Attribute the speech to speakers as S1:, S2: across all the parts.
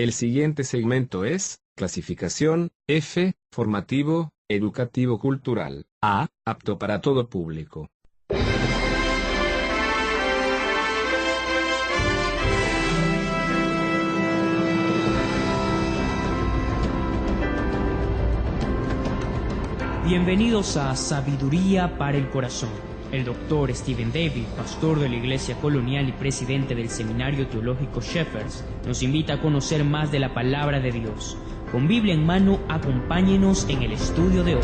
S1: El siguiente segmento es clasificación F, formativo, educativo cultural, A, apto para todo público.
S2: Bienvenidos a Sabiduría para el Corazón. El doctor Stephen David, pastor de la Iglesia Colonial y presidente del Seminario Teológico Shepherds, nos invita a conocer más de la Palabra de Dios. Con Biblia en mano, acompáñenos en el estudio de hoy.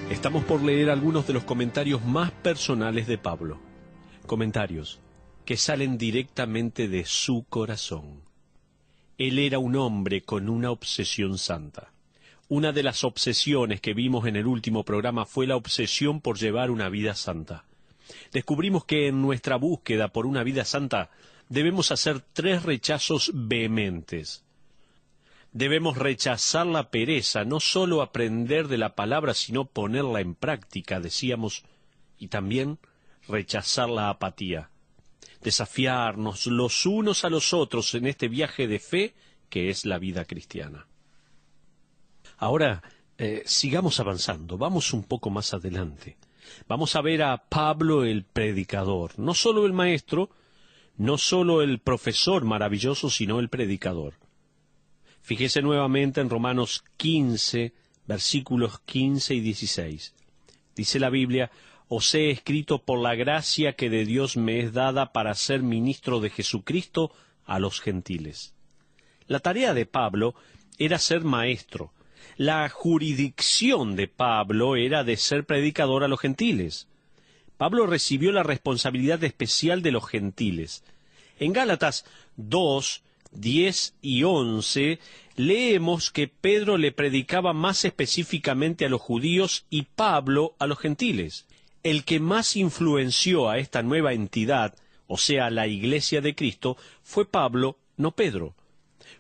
S3: Estamos por leer algunos de los comentarios más personales de Pablo. Comentarios que salen directamente de su corazón. Él era un hombre con una obsesión santa. Una de las obsesiones que vimos en el último programa fue la obsesión por llevar una vida santa. Descubrimos que en nuestra búsqueda por una vida santa debemos hacer 3 rechazos vehementes. Debemos rechazar la pereza, no solo aprender de la palabra, sino ponerla en práctica, decíamos, y también rechazar la apatía. Desafiarnos los unos a los otros en este viaje de fe que es la vida cristiana. Ahora, sigamos avanzando, vamos un poco más adelante. Vamos a ver a Pablo el predicador, no solo el maestro, no solo el profesor maravilloso, sino el predicador. Fíjese nuevamente en Romanos 15, versículos 15 y 16. Dice la Biblia: «Os he escrito por la gracia que de Dios me es dada para ser ministro de Jesucristo a los gentiles». La tarea de Pablo era ser maestro. La jurisdicción de Pablo era de ser predicador a los gentiles. Pablo recibió la responsabilidad especial de los gentiles. En Gálatas 2, 10 y 11 leemos que Pedro le predicaba más específicamente a los judíos y Pablo a los gentiles. El que más influenció a esta nueva entidad, o sea, la Iglesia de Cristo, fue Pablo, no Pedro.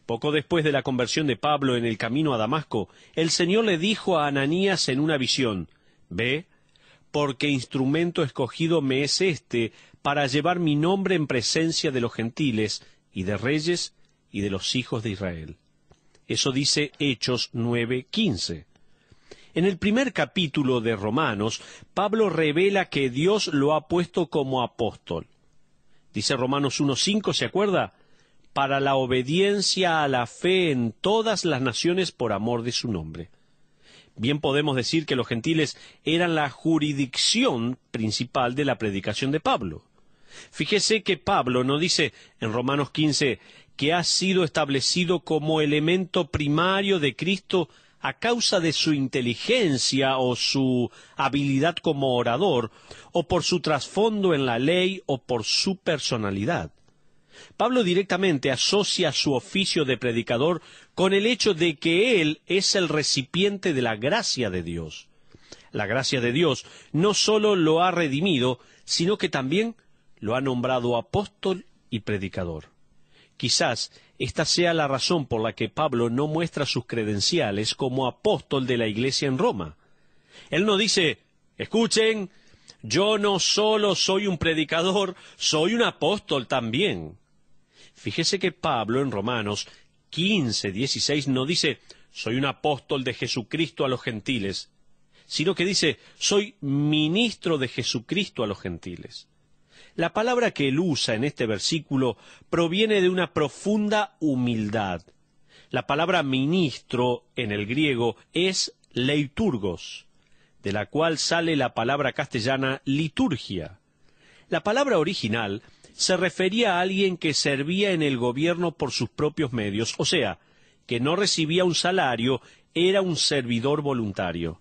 S3: Poco después de la conversión de Pablo en el camino a Damasco, el Señor le dijo a Ananías en una visión: «Ve, porque instrumento escogido me es este para llevar mi nombre en presencia de los gentiles y de reyes y de los hijos de Israel». Eso dice Hechos 9:15. En el primer capítulo de Romanos, Pablo revela que Dios lo ha puesto como apóstol. Dice Romanos 1:5, ¿se acuerda? Para la obediencia a la fe en todas las naciones por amor de su nombre. Bien podemos decir que los gentiles eran la jurisdicción principal de la predicación de Pablo. Fíjese que Pablo no dice en Romanos 15 que ha sido establecido como elemento primario de Cristo a causa de su inteligencia o su habilidad como orador, o por su trasfondo en la ley o por su personalidad. Pablo directamente asocia su oficio de predicador con el hecho de que él es el recipiente de la gracia de Dios. La gracia de Dios no solo lo ha redimido, sino que también lo ha nombrado apóstol y predicador. Quizás esta sea la razón por la que Pablo no muestra sus credenciales como apóstol de la iglesia en Roma. Él no dice: «Escuchen, yo no solo soy un predicador, soy un apóstol también». Fíjese que Pablo en Romanos 15:16 no dice: «Soy un apóstol de Jesucristo a los gentiles», sino que dice: «Soy ministro de Jesucristo a los gentiles». La palabra que él usa en este versículo proviene de una profunda humildad. La palabra ministro en el griego es leiturgos, de la cual sale la palabra castellana liturgia. La palabra original se refería a alguien que servía en el gobierno por sus propios medios, o sea, que no recibía un salario, era un servidor voluntario.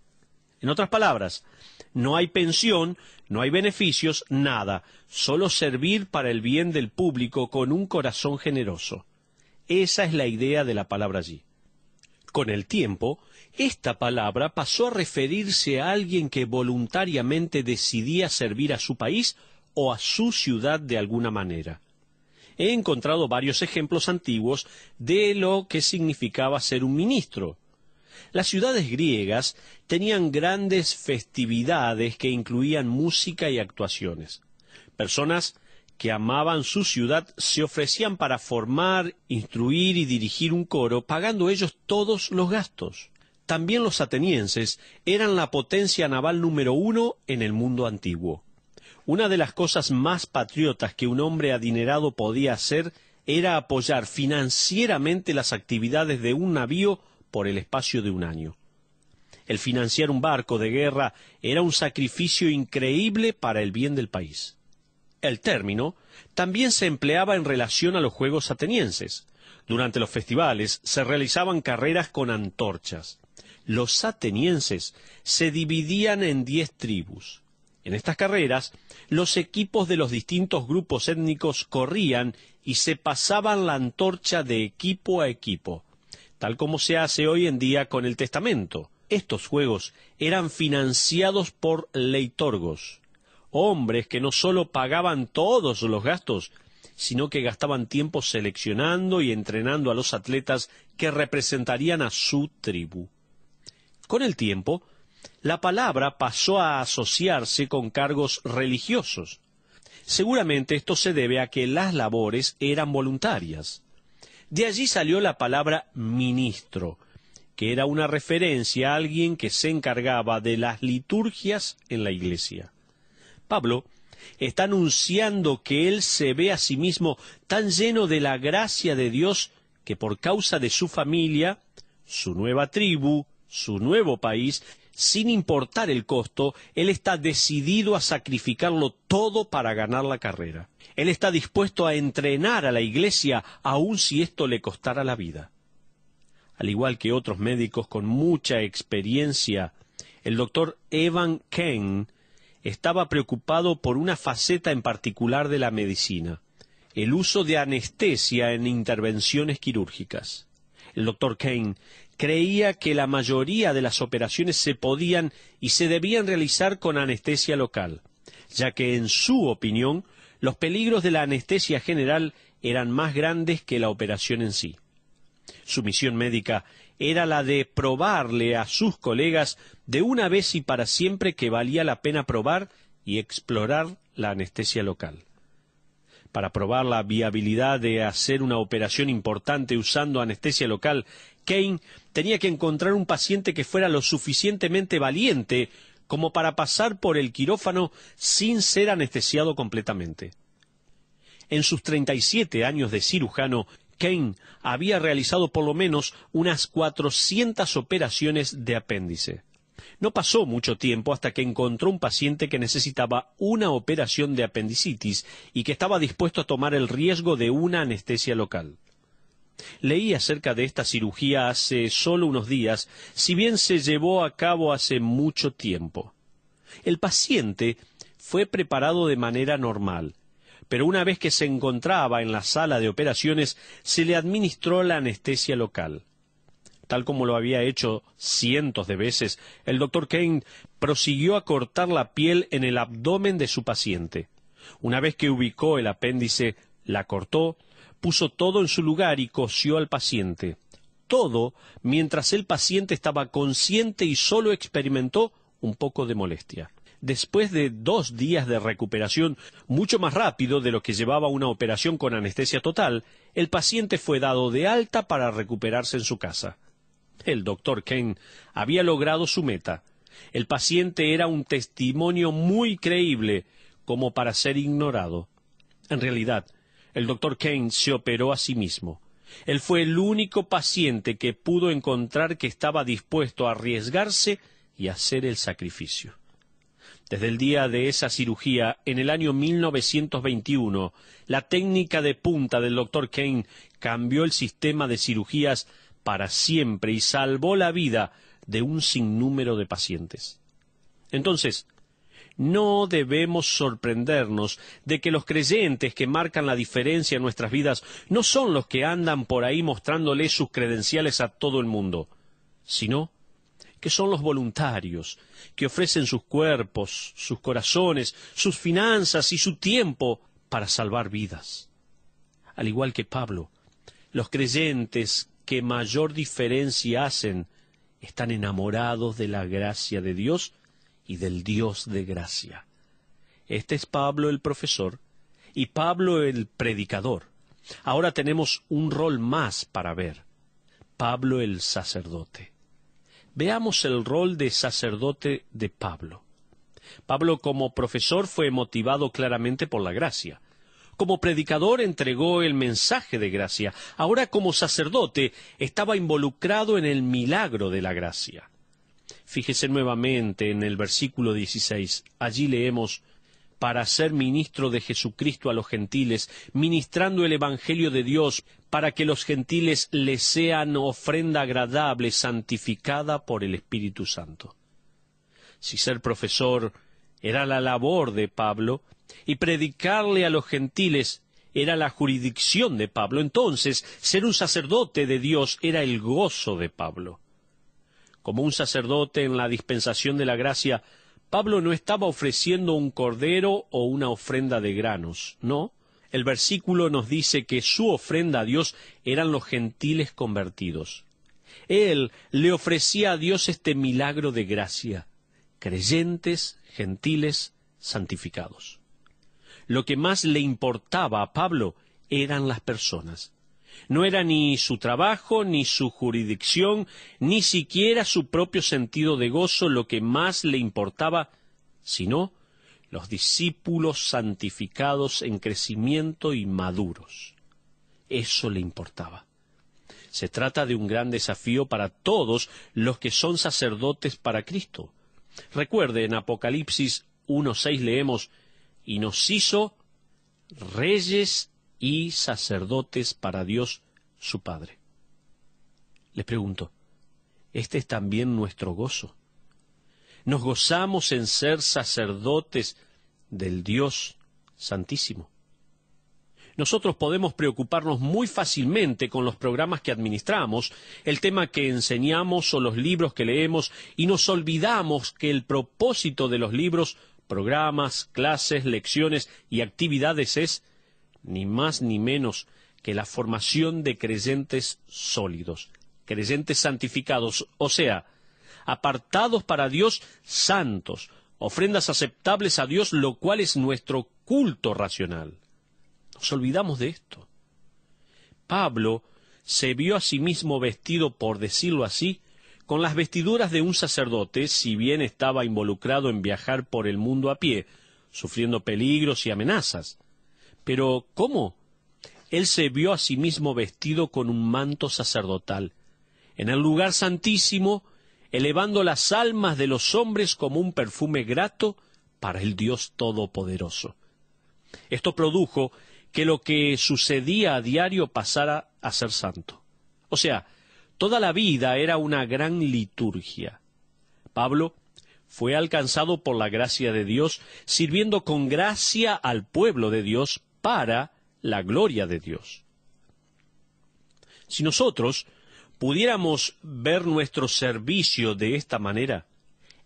S3: En otras palabras, no hay pensión, no hay beneficios, nada, solo servir para el bien del público con un corazón generoso. Esa es la idea de la palabra allí. Con el tiempo, esta palabra pasó a referirse a alguien que voluntariamente decidía servir a su país o a su ciudad de alguna manera. He encontrado varios ejemplos antiguos de lo que significaba ser un ministro. Las ciudades griegas tenían grandes festividades que incluían música y actuaciones. Personas que amaban su ciudad se ofrecían para formar, instruir y dirigir un coro, pagando ellos todos los gastos. También los atenienses eran la potencia naval número 1 en el mundo antiguo. Una de las cosas más patriotas que un hombre adinerado podía hacer era apoyar financieramente las actividades de un navío por el espacio de un año. El financiar un barco de guerra era un sacrificio increíble para el bien del país. El término también se empleaba en relación a los juegos atenienses. Durante los festivales se realizaban carreras con antorchas. Los atenienses se dividían en 10 tribus. En estas carreras, los equipos de los distintos grupos étnicos corrían y se pasaban la antorcha de equipo a equipo, tal como se hace hoy en día con el testamento. Estos juegos eran financiados por leitorgos, hombres que no solo pagaban todos los gastos, sino que gastaban tiempo seleccionando y entrenando a los atletas que representarían a su tribu. Con el tiempo, la palabra pasó a asociarse con cargos religiosos. Seguramente esto se debe a que las labores eran voluntarias. De allí salió la palabra ministro, que era una referencia a alguien que se encargaba de las liturgias en la iglesia. Pablo está anunciando que él se ve a sí mismo tan lleno de la gracia de Dios que por causa de su familia, su nueva tribu, su nuevo país, sin importar el costo, él está decidido a sacrificarlo todo para ganar la carrera. Él está dispuesto a entrenar a la iglesia aun si esto le costara la vida. Al igual que otros médicos con mucha experiencia, el doctor Evan Kane estaba preocupado por una faceta en particular de la medicina: el uso de anestesia en intervenciones quirúrgicas. El doctor Kane creía que la mayoría de las operaciones se podían y se debían realizar con anestesia local, ya que en su opinión los peligros de la anestesia general eran más grandes que la operación en sí. Su misión médica era la de probarle a sus colegas de una vez y para siempre que valía la pena probar y explorar la anestesia local. Para probar la viabilidad de hacer una operación importante usando anestesia local, Kane tenía que encontrar un paciente que fuera lo suficientemente valiente como para pasar por el quirófano sin ser anestesiado completamente. En sus 37 años de cirujano, Kane había realizado por lo menos unas 400 operaciones de apéndice. No pasó mucho tiempo hasta que encontró un paciente que necesitaba una operación de apendicitis y que estaba dispuesto a tomar el riesgo de una anestesia local. Leí acerca de esta cirugía hace solo unos días, si bien se llevó a cabo hace mucho tiempo. El paciente fue preparado de manera normal, pero una vez que se encontraba en la sala de operaciones, se le administró la anestesia local. Tal como lo había hecho cientos de veces, el doctor Kane prosiguió a cortar la piel en el abdomen de su paciente. Una vez que ubicó el apéndice, la cortó, puso todo en su lugar y cosió al paciente. Todo mientras el paciente estaba consciente y solo experimentó un poco de molestia. Después de 2 días de recuperación, mucho más rápido de lo que llevaba una operación con anestesia total, el paciente fue dado de alta para recuperarse en su casa. El doctor Kane había logrado su meta. El paciente era un testimonio muy creíble como para ser ignorado. En realidad, el doctor Kane se operó a sí mismo. Él fue el único paciente que pudo encontrar que estaba dispuesto a arriesgarse y hacer el sacrificio. Desde el día de esa cirugía, en el año 1921, la técnica de punta del doctor Kane cambió el sistema de cirugías para siempre y salvó la vida de un sinnúmero de pacientes. Entonces, no debemos sorprendernos de que los creyentes que marcan la diferencia en nuestras vidas no son los que andan por ahí mostrándole sus credenciales a todo el mundo, sino que son los voluntarios, que ofrecen sus cuerpos, sus corazones, sus finanzas y su tiempo para salvar vidas. Al igual que Pablo, los creyentes que mayor diferencia hacen están enamorados de la gracia de Dios y del Dios de gracia. Este es Pablo el profesor y Pablo el predicador. Ahora tenemos un rol más para ver. Pablo el sacerdote. Veamos el rol de sacerdote de Pablo. Pablo como profesor fue motivado claramente por la gracia. Como predicador entregó el mensaje de gracia. Ahora como sacerdote estaba involucrado en el milagro de la gracia. Fíjese nuevamente en el versículo 16. Allí leemos: para ser ministro de Jesucristo a los gentiles, ministrando el Evangelio de Dios, para que los gentiles les sean ofrenda agradable, santificada por el Espíritu Santo. Si ser profesor era la labor de Pablo, y predicarle a los gentiles era la jurisdicción de Pablo, entonces ser un sacerdote de Dios era el gozo de Pablo. Como un sacerdote en la dispensación de la gracia, Pablo no estaba ofreciendo un cordero o una ofrenda de granos, no. El versículo nos dice que su ofrenda a Dios eran los gentiles convertidos. Él le ofrecía a Dios este milagro de gracia, creyentes, gentiles, santificados. Lo que más le importaba a Pablo eran las personas. No era ni su trabajo, ni su jurisdicción, ni siquiera su propio sentido de gozo lo que más le importaba, sino los discípulos santificados en crecimiento y maduros. Eso le importaba. Se trata de un gran desafío para todos los que son sacerdotes para Cristo. Recuerde, en Apocalipsis 1:6 leemos: y nos hizo reyes y sacerdotes para Dios su Padre. Les pregunto, ¿este es también nuestro gozo? ¿Nos gozamos en ser sacerdotes del Dios Santísimo? Nosotros podemos preocuparnos muy fácilmente con los programas que administramos, el tema que enseñamos o los libros que leemos, y nos olvidamos que el propósito de los libros, programas, clases, lecciones y actividades es ni más ni menos que la formación de creyentes sólidos, creyentes santificados, o sea, apartados para Dios, santos, ofrendas aceptables a Dios, lo cual es nuestro culto racional. Nos olvidamos de esto. Pablo se vio a sí mismo vestido, por decirlo así, con las vestiduras de un sacerdote, si bien estaba involucrado en viajar por el mundo a pie, sufriendo peligros y amenazas. Pero, ¿cómo? Él se vio a sí mismo vestido con un manto sacerdotal, en el lugar santísimo, elevando las almas de los hombres como un perfume grato para el Dios Todopoderoso. Esto produjo que lo que sucedía a diario pasara a ser santo. O sea, toda la vida era una gran liturgia. Pablo fue alcanzado por la gracia de Dios, sirviendo con gracia al pueblo de Dios para la gloria de Dios. Si nosotros pudiéramos ver nuestro servicio de esta manera,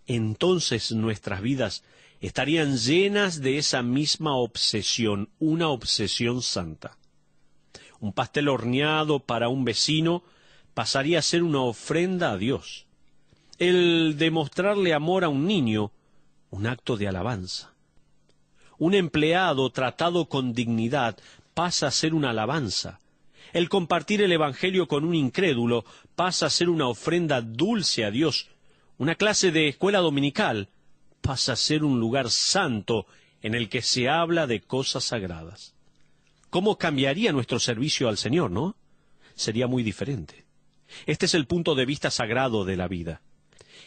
S3: entonces nuestras vidas estarían llenas de esa misma obsesión, una obsesión santa. Un pastel horneado para un vecino pasaría a ser una ofrenda a Dios. El demostrarle amor a un niño, un acto de alabanza. Un empleado tratado con dignidad pasa a ser una alabanza. El compartir el Evangelio con un incrédulo pasa a ser una ofrenda dulce a Dios. Una clase de escuela dominical pasa a ser un lugar santo en el que se habla de cosas sagradas. ¿Cómo cambiaría nuestro servicio al Señor, no? Sería muy diferente. Este es el punto de vista sagrado de la vida.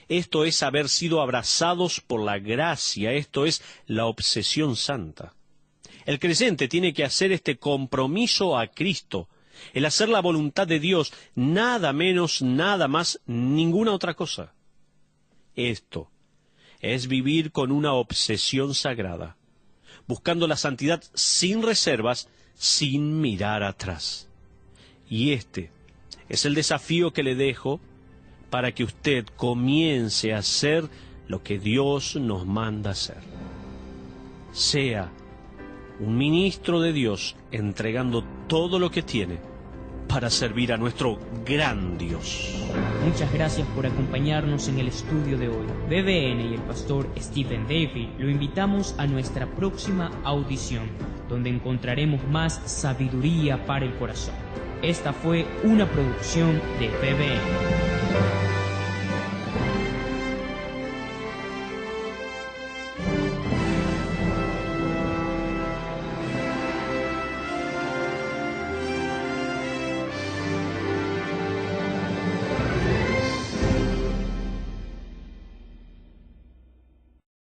S3: Esto es haber sido abrazados por la gracia, esto es la obsesión santa. El creyente tiene que hacer este compromiso a Cristo, el hacer la voluntad de Dios, nada menos, nada más, ninguna otra cosa. Esto es vivir con una obsesión sagrada, buscando la santidad sin reservas, sin mirar atrás. Y este es el desafío que le dejo para que usted comience a hacer lo que Dios nos manda hacer. Sea un ministro de Dios entregando todo lo que tiene para servir a nuestro gran Dios.
S2: Muchas gracias por acompañarnos en el estudio de hoy. BBN y el pastor Stephen Davey lo invitamos a nuestra próxima audición, donde encontraremos más sabiduría para el corazón. Esta fue una producción de BBN.